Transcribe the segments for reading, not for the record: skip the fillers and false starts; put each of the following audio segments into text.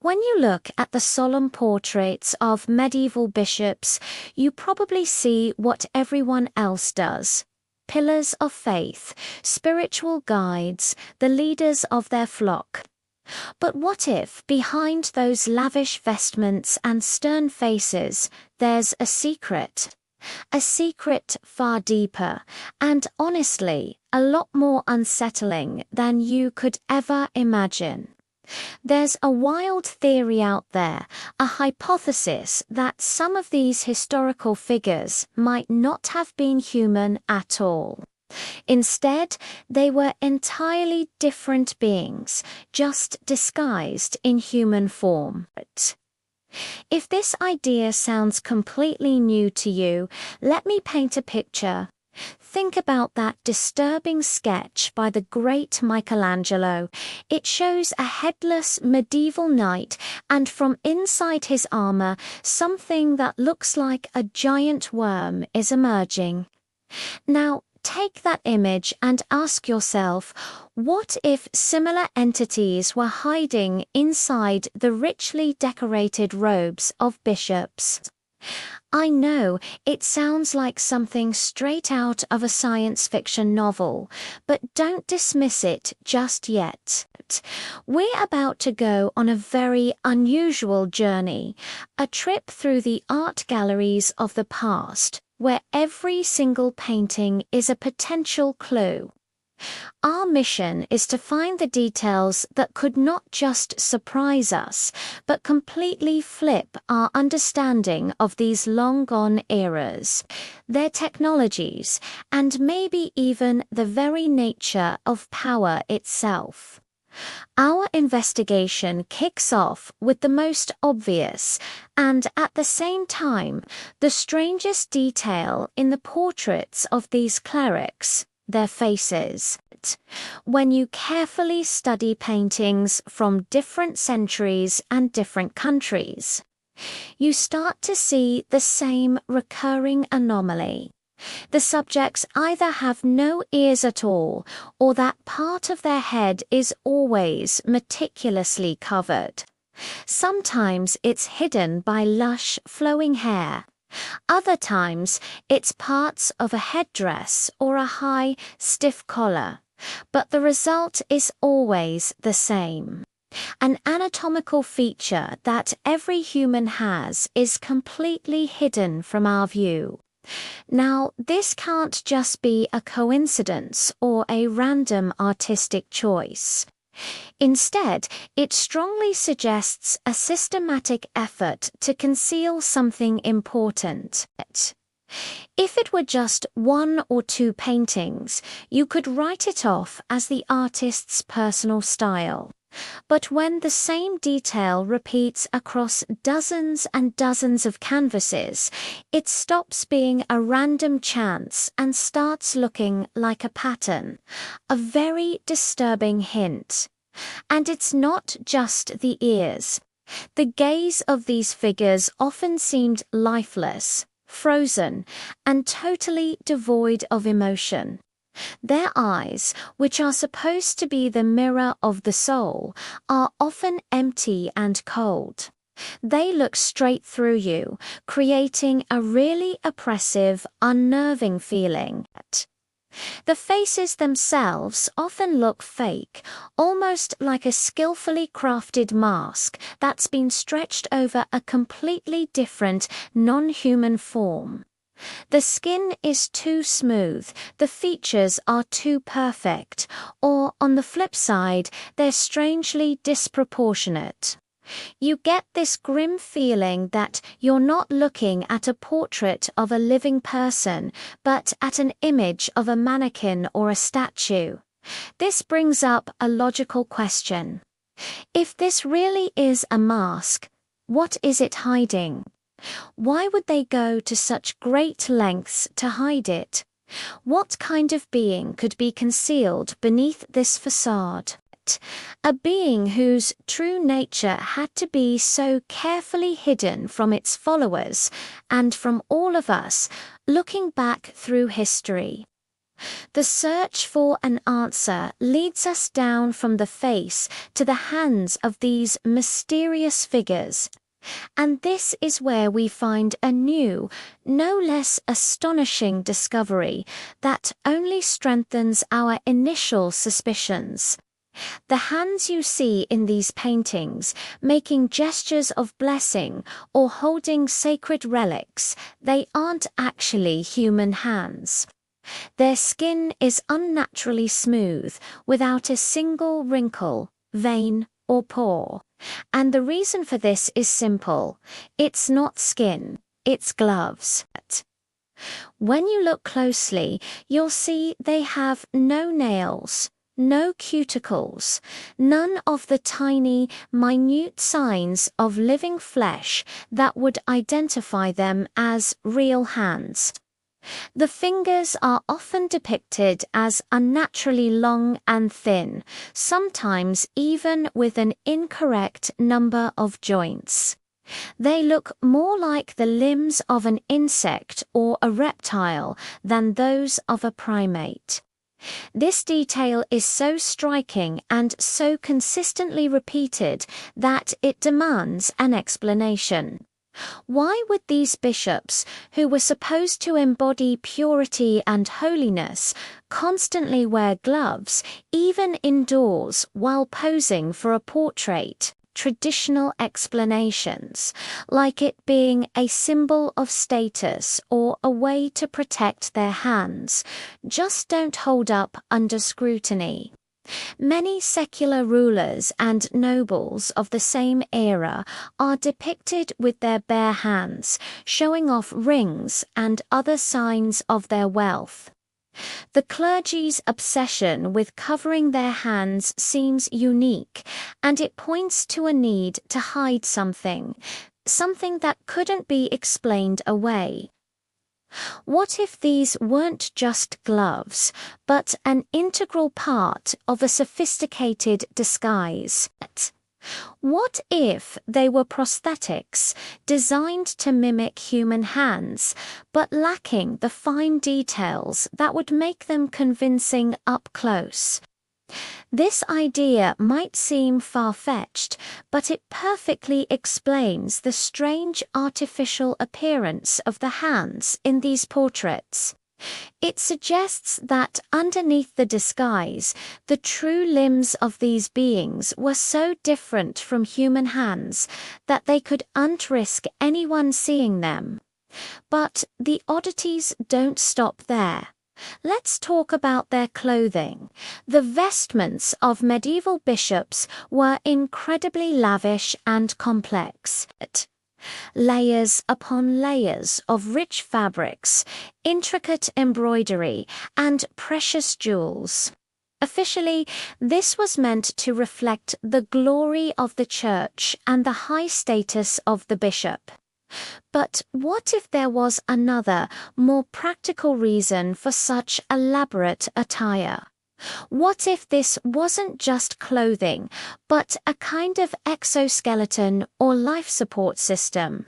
When you look at the solemn portraits of medieval bishops, you probably see what everyone else does. Pillars of faith, spiritual guides, the leaders of their flock. But what if, behind those lavish vestments and stern faces, there's a secret? A secret far deeper, and honestly, a lot more unsettling than you could ever imagine. There's a wild theory out there, a hypothesis that some of these historical figures might not have been human at all. Instead, they were entirely different beings, just disguised in human form. If this idea sounds completely new to you, let me paint a picture. Think about that disturbing sketch by the great Michelangelo. It shows a headless medieval knight, and from inside his armor, something that looks like a giant worm is emerging. Now, take that image and ask yourself, what if similar entities were hiding inside the richly decorated robes of bishops? I know it sounds like something straight out of a science fiction novel, but don't dismiss it just yet. We're about to go on a very unusual journey, a trip through the art galleries of the past, where every single painting is a potential clue. Our mission is to find the details that could not just surprise us, but completely flip our understanding of these long-gone eras, their technologies, and maybe even the very nature of power itself. Our investigation kicks off with the most obvious and, at the same time, the strangest detail in the portraits of these clerics: their faces. When you carefully study paintings from different centuries and different countries, you start to see the same recurring anomaly. The subjects either have no ears at all, or that part of their head is always meticulously covered. Sometimes it's hidden by lush, flowing hair. Other times, it's parts of a headdress or a high, stiff collar. But the result is always the same. An anatomical feature that every human has is completely hidden from our view. Now, this can't just be a coincidence or a random artistic choice. Instead, it strongly suggests a systematic effort to conceal something important. If it were just one or two paintings, you could write it off as the artist's personal style. But when the same detail repeats across dozens and dozens of canvases, it stops being a random chance and starts looking like a pattern, a very disturbing hint. And it's not just the ears. The gaze of these figures often seemed lifeless, frozen, and totally devoid of emotion. Their eyes, which are supposed to be the mirror of the soul, are often empty and cold. They look straight through you, creating a really oppressive, unnerving feeling. The faces themselves often look fake, almost like a skillfully crafted mask that's been stretched over a completely different, non-human form. The skin is too smooth, the features are too perfect, or, on the flip side, they're strangely disproportionate. You get this grim feeling that you're not looking at a portrait of a living person, but at an image of a mannequin or a statue. This brings up a logical question. If this really is a mask, what is it hiding? Why would they go to such great lengths to hide it? What kind of being could be concealed beneath this facade? A being whose true nature had to be so carefully hidden from its followers and from all of us looking back through history. The search for an answer leads us down from the face to the hands of these mysterious figures. And this is where we find a new, no less astonishing discovery that only strengthens our initial suspicions. The hands you see in these paintings, making gestures of blessing or holding sacred relics, they aren't actually human hands. Their skin is unnaturally smooth, without a single wrinkle, vein, or pore. And the reason for this is simple. It's not skin, it's gloves. When you look closely, you'll see they have no nails, no cuticles, none of the tiny, minute signs of living flesh that would identify them as real hands. The fingers are often depicted as unnaturally long and thin, sometimes even with an incorrect number of joints. They look more like the limbs of an insect or a reptile than those of a primate. This detail is so striking and so consistently repeated that it demands an explanation. Why would these bishops, who were supposed to embody purity and holiness, constantly wear gloves, even indoors, while posing for a portrait? Traditional explanations, like it being a symbol of status or a way to protect their hands, just don't hold up under scrutiny. Many secular rulers and nobles of the same era are depicted with their bare hands, showing off rings and other signs of their wealth. The clergy's obsession with covering their hands seems unique, and it points to a need to hide something that couldn't be explained away. What if these weren't just gloves, but an integral part of a sophisticated disguise? What if they were prosthetics designed to mimic human hands, but lacking the fine details that would make them convincing up close? This idea might seem far-fetched, but it perfectly explains the strange artificial appearance of the hands in these portraits. It suggests that underneath the disguise, the true limbs of these beings were so different from human hands that they could unrisk anyone seeing them. But the oddities don't stop there. Let's talk about their clothing. The vestments of medieval bishops were incredibly lavish and complex. Layers upon layers of rich fabrics, intricate embroidery, and precious jewels. Officially, this was meant to reflect the glory of the church and the high status of the bishop. But what if there was another, more practical reason for such elaborate attire? What if this wasn't just clothing, but a kind of exoskeleton or life support system?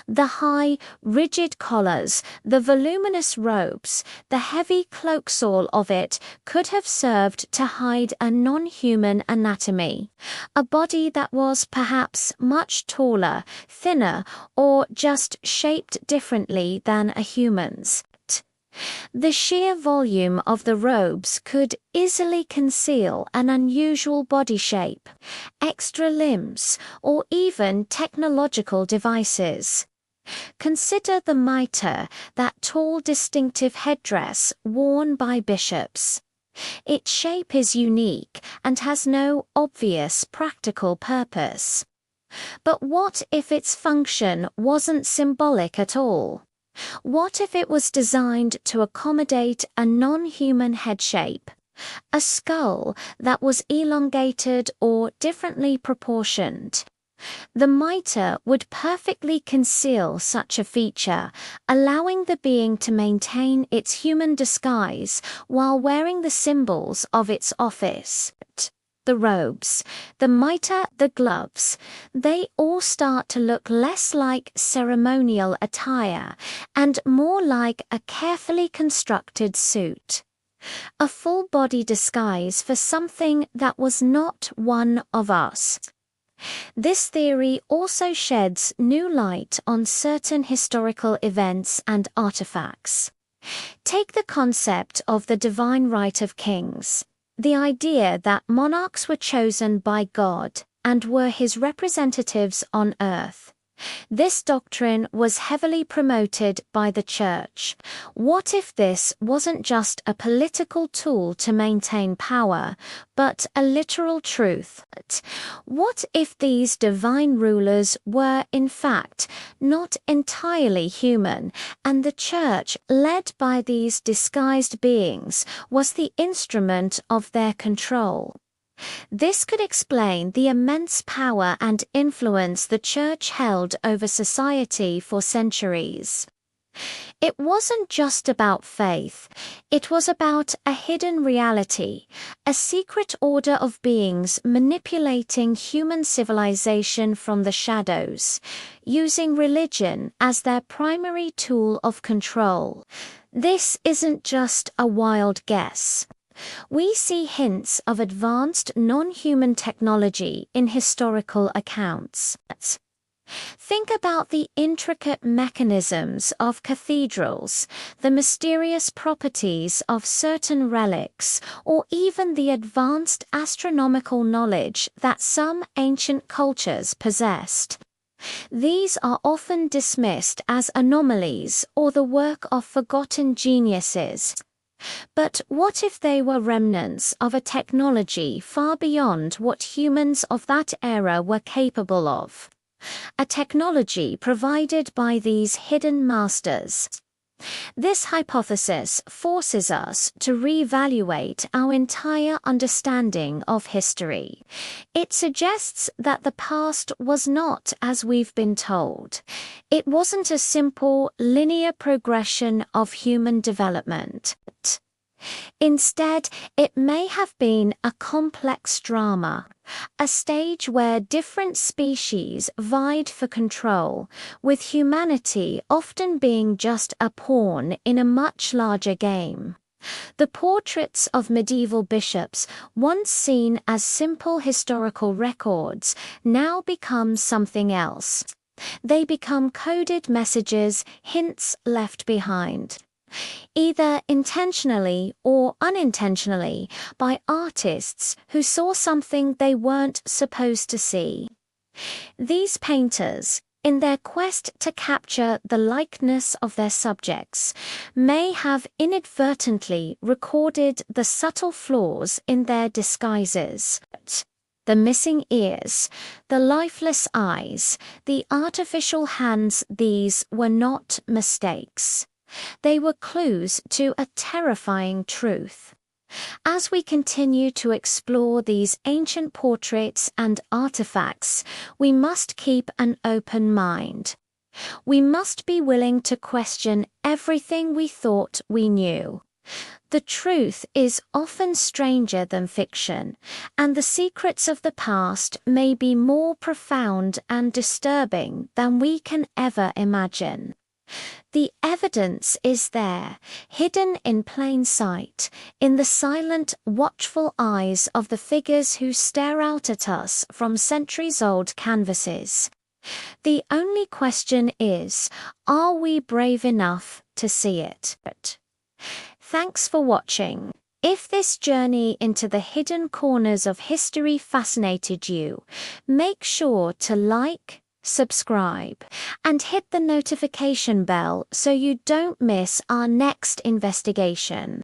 The high, rigid collars, the voluminous robes, the heavy cloaksole of it could have served to hide a non-human anatomy, a body that was perhaps much taller, thinner, or just shaped differently than a human's. The sheer volume of the robes could easily conceal an unusual body shape, extra limbs, or even technological devices. Consider the mitre, that tall distinctive headdress worn by bishops. Its shape is unique and has no obvious practical purpose. But what if its function wasn't symbolic at all? What if it was designed to accommodate a non-human head shape? A skull that was elongated or differently proportioned? The mitre would perfectly conceal such a feature, allowing the being to maintain its human disguise while wearing the symbols of its office. The robes, the mitre, the gloves, they all start to look less like ceremonial attire and more like a carefully constructed suit. a full-body disguise for something that was not one of us. This theory also sheds new light on certain historical events and artifacts. Take the concept of the divine right of kings, the idea that monarchs were chosen by God and were his representatives on earth. This doctrine was heavily promoted by the Church. What if this wasn't just a political tool to maintain power, but a literal truth? What if these divine rulers were, in fact, not entirely human, and the Church, led by these disguised beings, was the instrument of their control? This could explain the immense power and influence the Church held over society for centuries. It wasn't just about faith, it was about a hidden reality, a secret order of beings manipulating human civilization from the shadows, using religion as their primary tool of control. This isn't just a wild guess. We see hints of advanced non-human technology in historical accounts. Think about the intricate mechanisms of cathedrals, the mysterious properties of certain relics, or even the advanced astronomical knowledge that some ancient cultures possessed. These are often dismissed as anomalies or the work of forgotten geniuses. But what if they were remnants of a technology far beyond what humans of that era were capable of? A technology provided by these hidden masters. This hypothesis forces us to reevaluate our entire understanding of history. It suggests that the past was not as we've been told. It wasn't a simple, linear progression of human development. Instead, it may have been a complex drama, a stage where different species vied for control, with humanity often being just a pawn in a much larger game. The portraits of medieval bishops, once seen as simple historical records, now become something else. They become coded messages, hints left behind, either intentionally or unintentionally, by artists who saw something they weren't supposed to see. These painters, in their quest to capture the likeness of their subjects, may have inadvertently recorded the subtle flaws in their disguises. The missing ears, the lifeless eyes, the artificial hands, these were not mistakes. They were clues to a terrifying truth. As we continue to explore these ancient portraits and artifacts, we must keep an open mind. We must be willing to question everything we thought we knew. The truth is often stranger than fiction, and the secrets of the past may be more profound and disturbing than we can ever imagine. The evidence is there, hidden in plain sight, in the silent, watchful eyes of the figures who stare out at us from centuries-old canvases. The only question is, are we brave enough to see it? Thanks for watching. If this journey into the hidden corners of history fascinated you, make sure to like, subscribe, and hit the notification bell so you don't miss our next investigation.